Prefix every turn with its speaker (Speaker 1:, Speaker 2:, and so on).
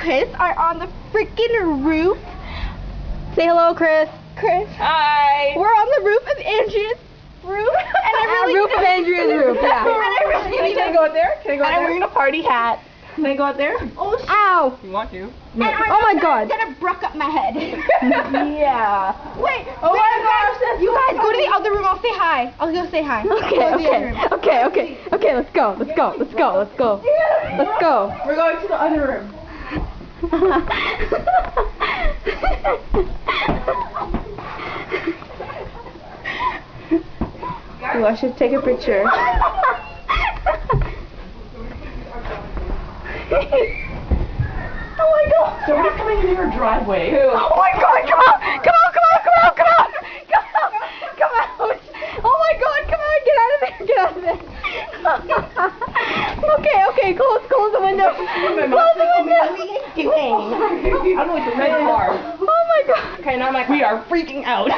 Speaker 1: Chris are on the freaking roof. Say hello, Chris. Chris.
Speaker 2: Hi.
Speaker 1: We're on the roof of Andrea's roof. And I really
Speaker 2: roof of Andrea's roof, yeah.
Speaker 1: And I really
Speaker 2: Can I go out there? Can I go out
Speaker 1: And I'm
Speaker 2: there?
Speaker 1: wearing a party hat.
Speaker 2: Can I go out there?
Speaker 1: Oh,
Speaker 2: Ow! You want to?
Speaker 1: And
Speaker 2: Oh my god.
Speaker 1: I'm gonna bruck up my head.
Speaker 2: Yeah.
Speaker 1: Wait.
Speaker 2: Oh
Speaker 1: wait,
Speaker 2: my
Speaker 1: you
Speaker 2: gosh,
Speaker 1: guys,
Speaker 2: that's
Speaker 1: you
Speaker 2: so
Speaker 1: guys go to
Speaker 2: funny.
Speaker 1: the other room. I'll say hi. I'll go say hi. Go to the other room.
Speaker 2: Okay, let's go. Let's go. Let's go.
Speaker 1: We're going to the other room.
Speaker 2: Ooh, I should take a picture.
Speaker 1: Oh my god.
Speaker 2: Somebody's coming into your driveway.
Speaker 1: Oh my god, come on! Come on, come on, come on, come on! Come out! Come out! Oh my god, come on, get out of there, get out of there! Okay, close the window. Close the window!
Speaker 2: What are you doing? I don't know, it's a red car.
Speaker 1: Oh my god!
Speaker 2: Okay, now we are freaking out.